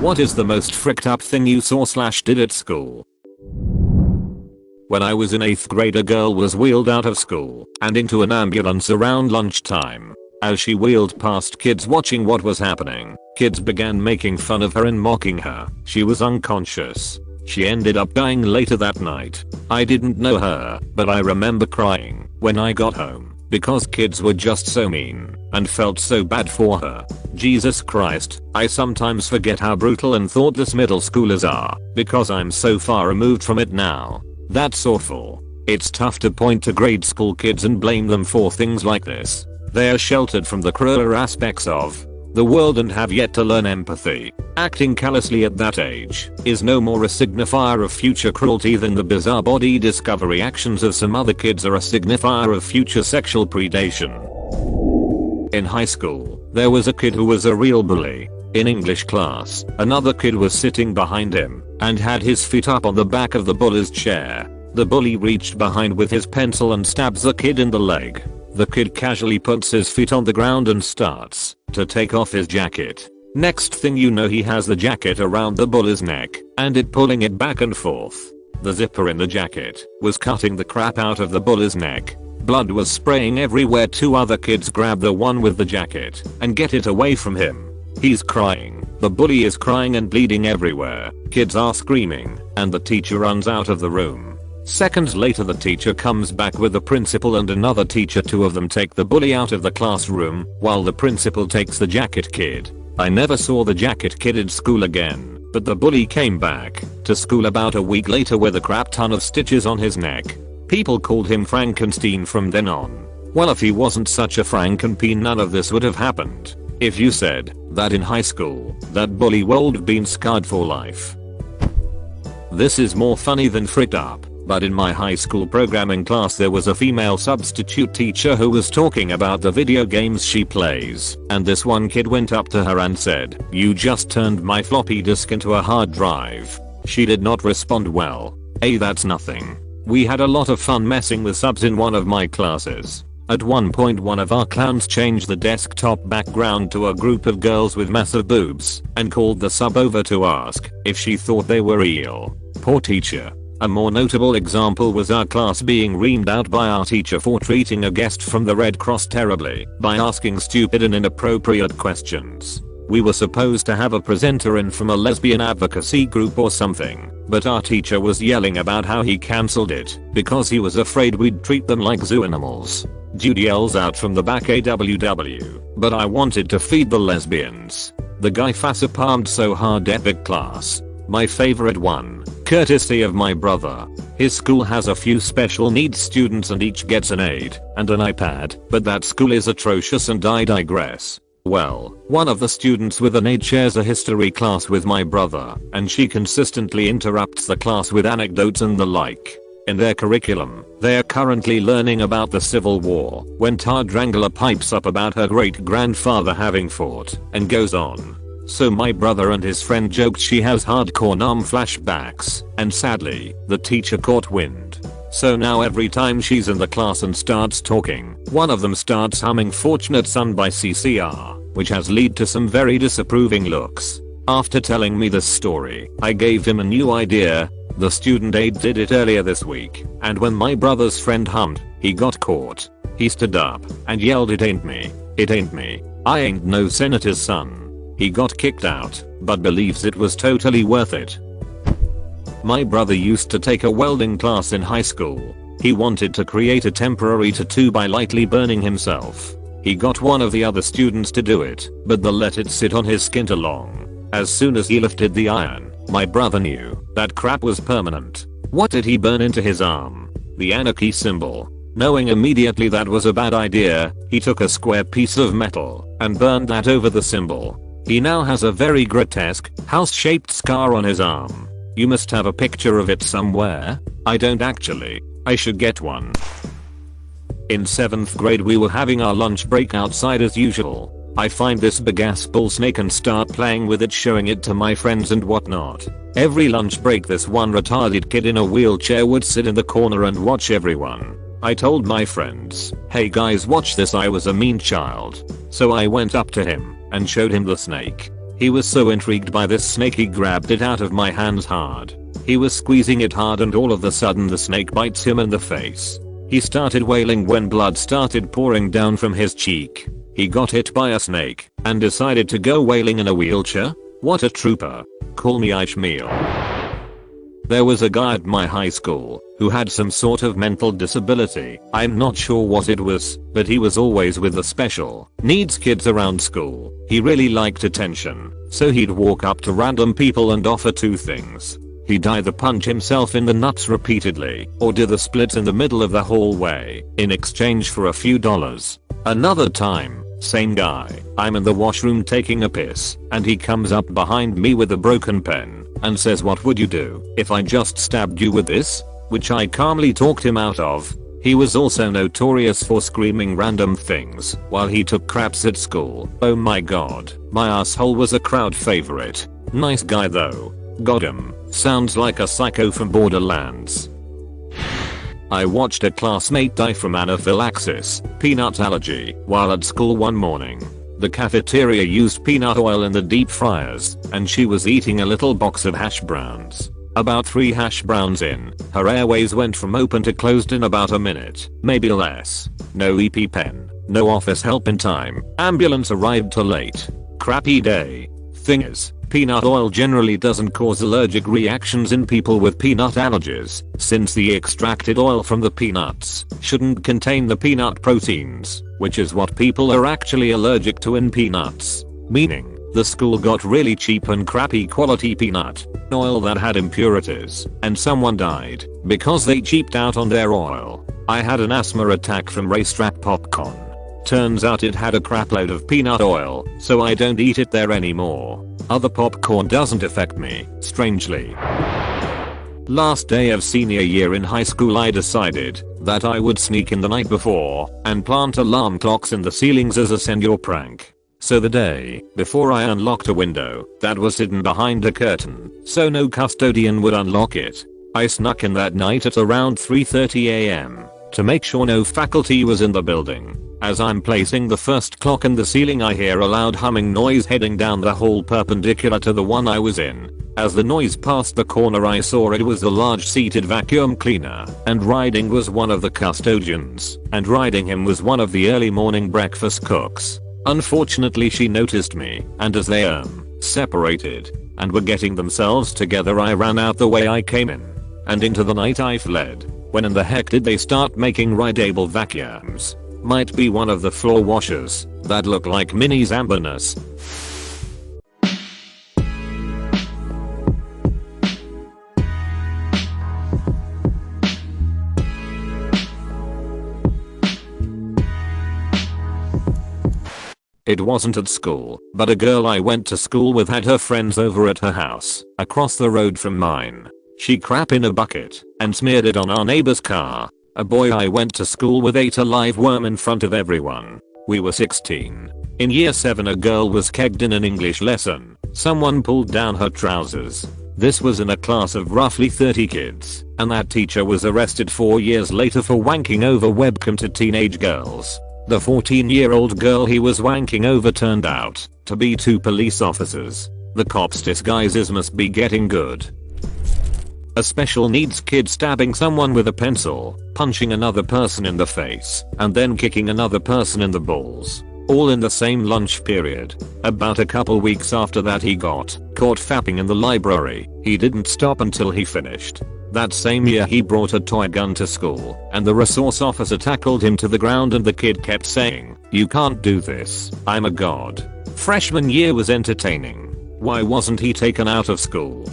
What is the most fricked up thing you saw/did at school? When I was in 8th grade, a girl was wheeled out of school and into an ambulance around lunchtime. As she wheeled past kids watching what was happening, kids began making fun of her and mocking her. She was unconscious. She ended up dying later that night. I didn't know her, but I remember crying when I got home because kids were just so mean and felt so bad for her. Jesus Christ, I sometimes forget how brutal and thoughtless middle schoolers are because I'm so far removed from it now. That's awful. It's tough to point to grade school kids and blame them for things like this. They are sheltered from the crueler aspects of the world and have yet to learn empathy. Acting callously at that age is no more a signifier of future cruelty than the bizarre body discovery actions of some other kids are a signifier of future sexual predation. In high school, there was a kid who was a real bully. In English class, another kid was sitting behind him and had his feet up on the back of the bully's chair. The bully reached behind with his pencil and stabs the kid in the leg. The kid casually puts his feet on the ground and starts to take off his jacket. Next thing you know, he has the jacket around the bully's neck and it pulling it back and forth. The zipper in the jacket was cutting the crap out of the bully's neck. Blood was spraying everywhere. 2 other kids grab the one with the jacket and get it away from him. He's crying. The bully is crying and bleeding everywhere. Kids are screaming and the teacher runs out of the room. Seconds later, the teacher comes back with the principal and another teacher. 2 of them take the bully out of the classroom while the principal takes the jacket kid. I never saw the jacket kid in school again, but the bully came back to school about a week later with a crap ton of stitches on his neck. People called him Frankenstein from then on. Well, if he wasn't such a Frankenpeen, none of this would have happened. If you said that in high school, that bully would have been scarred for life. This is more funny than fricked up. But in my high school programming class, there was a female substitute teacher who was talking about the video games she plays, and this one kid went up to her and said, "You just turned my floppy disk into a hard drive." She did not respond well. Hey, that's nothing. We had a lot of fun messing with subs in one of my classes. At one point, one of our clowns changed the desktop background to a group of girls with massive boobs and called the sub over to ask if she thought they were real. Poor teacher. A more notable example was our class being reamed out by our teacher for treating a guest from the Red Cross terribly by asking stupid and inappropriate questions. We were supposed to have a presenter in from a lesbian advocacy group or something, but our teacher was yelling about how he cancelled it because he was afraid we'd treat them like zoo animals. Jude yells out from the back, "AWW, but I wanted to feed the lesbians." The guy facepalmed so hard. Epic class. My favorite one, courtesy of my brother. His school has a few special needs students and each gets an aid and an iPad, but that school is atrocious and I digress. Well, one of the students with an aid shares a history class with my brother, and she consistently interrupts the class with anecdotes and the like. In their curriculum, they are currently learning about the Civil War when Todd Wrangler pipes up about her great-grandfather having fought and goes on. So my brother and his friend joked she has hardcore Nam flashbacks, and sadly, the teacher caught wind. So now every time she's in the class and starts talking, one of them starts humming Fortunate Son by CCR, which has led to some very disapproving looks. After telling me this story, I gave him a new idea. The student aide did it earlier this week, and when my brother's friend hummed, he got caught. He stood up and yelled, "It ain't me. It ain't me. I ain't no senator's son." He got kicked out, but believes it was totally worth it. My brother used to take a welding class in high school. He wanted to create a temporary tattoo by lightly burning himself. He got one of the other students to do it, but they let it sit on his skin too long. As soon as he lifted the iron, my brother knew that crap was permanent. What did he burn into his arm? The anarchy symbol. Knowing immediately that was a bad idea, he took a square piece of metal and burned that over the symbol. He now has a very grotesque, house-shaped scar on his arm. You must have a picture of it somewhere. I don't actually. I should get one. In 7th grade, we were having our lunch break outside as usual. I find this big ass bull snake and start playing with it, showing it to my friends and whatnot. Every lunch break, this one retarded kid in a wheelchair would sit in the corner and watch everyone. I told my friends, "Hey guys, watch this." I was a mean child. So I went up to him and showed him the snake. He was so intrigued by this snake he grabbed it out of my hands hard. He was squeezing it hard and all of a sudden the snake bites him in the face. He started wailing when blood started pouring down from his cheek. He got hit by a snake and decided to go wailing in a wheelchair? What a trooper. Call me Ishmael. There was a guy at my high school who had some sort of mental disability. I'm not sure what it was, but he was always with the special needs kids around school. He really liked attention, so he'd walk up to random people and offer two things. He'd either punch himself in the nuts repeatedly or do the splits in the middle of the hallway in exchange for a few dollars. Another time, same guy, I'm in the washroom taking a piss and he comes up behind me with a broken pen and says, "What would you do if I just stabbed you with this?" Which I calmly talked him out of. He was also notorious for screaming random things while he took craps at school. Oh my god, my asshole was a crowd favorite. Nice guy though. Got him. Sounds like a psycho from Borderlands. I watched a classmate die from anaphylaxis, peanut allergy, while at school one morning. The cafeteria used peanut oil in the deep fryers, and she was eating a little box of hash browns. About 3 hash browns in, her airways went from open to closed in about a minute, maybe less. No EpiPen, no office help in time, ambulance arrived too late. Crappy day. Thing is, peanut oil generally doesn't cause allergic reactions in people with peanut allergies, since the extracted oil from the peanuts shouldn't contain the peanut proteins, which is what people are actually allergic to in peanuts. Meaning, the school got really cheap and crappy quality peanut oil that had impurities, and someone died because they cheaped out on their oil. I had an asthma attack from racetrack popcorn. Turns out it had a crapload of peanut oil, so I don't eat it there anymore. Other popcorn doesn't affect me, strangely. Last day of senior year in high school I decided that I would sneak in the night before and plant alarm clocks in the ceilings as a senior prank. So the day before I unlocked a window that was hidden behind a curtain so no custodian would unlock it. I snuck in that night at around 3:30 am to make sure no faculty was in the building. As I'm placing the first clock in the ceiling I hear a loud humming noise heading down the hall perpendicular to the one I was in. As the noise passed the corner I saw it was the large seated vacuum cleaner, and riding was one of the custodians, and riding him was one of the early morning breakfast cooks. Unfortunately she noticed me, and as they separated and were getting themselves together I ran out the way I came in, and into the night I fled. When in the heck did they start making rideable vacuums? Might be one of the floor washers that look like mini Zambonas. It wasn't at school, but a girl I went to school with had her friends over at her house, across the road from mine. She crapped in a bucket and smeared it on our neighbor's car. A boy I went to school with ate a live worm in front of everyone. We were 16. In year 7 a girl was kegged in an English lesson. Someone pulled down her trousers. This was in a class of roughly 30 kids, and that teacher was arrested 4 years later for wanking over webcam to teenage girls. The 14-year-old girl he was wanking over turned out to be 2 police officers. The cops' disguises must be getting good. A special needs kid stabbing someone with a pencil, punching another person in the face, and then kicking another person in the balls. All in the same lunch period. About a couple weeks after that he got caught fapping in the library. He didn't stop until he finished. That same year he brought a toy gun to school, and the resource officer tackled him to the ground and the kid kept saying, "You can't do this, I'm a god." Freshman year was entertaining. Why wasn't he taken out of school?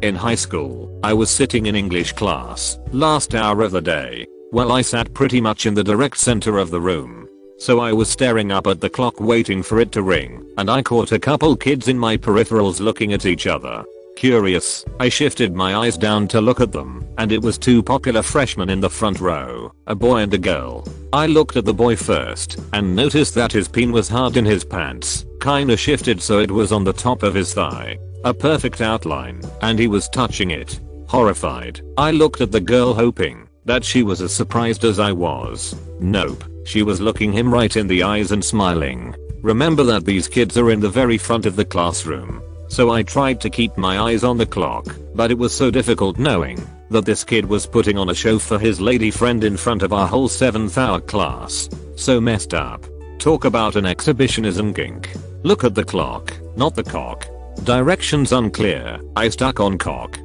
In high school, I was sitting in English class, last hour of the day. Well, I sat pretty much in the direct center of the room. So I was staring up at the clock waiting for it to ring, and I caught a couple kids in my peripherals looking at each other. Curious, I shifted my eyes down to look at them, and it was 2 popular freshmen in the front row, a boy and a girl. I looked at the boy first, and noticed that his peen was hard in his pants, kinda shifted so it was on the top of his thigh. A perfect outline, and he was touching it. Horrified, I looked at the girl hoping that she was as surprised as I was. Nope, she was looking him right in the eyes and smiling. Remember that these kids are in the very front of the classroom. So I tried to keep my eyes on the clock, but it was so difficult knowing that this kid was putting on a show for his lady friend in front of our whole 7th hour class. So messed up. Talk about an exhibitionism kink. Look at the clock, not the cock. Directions unclear. I stuck on cock.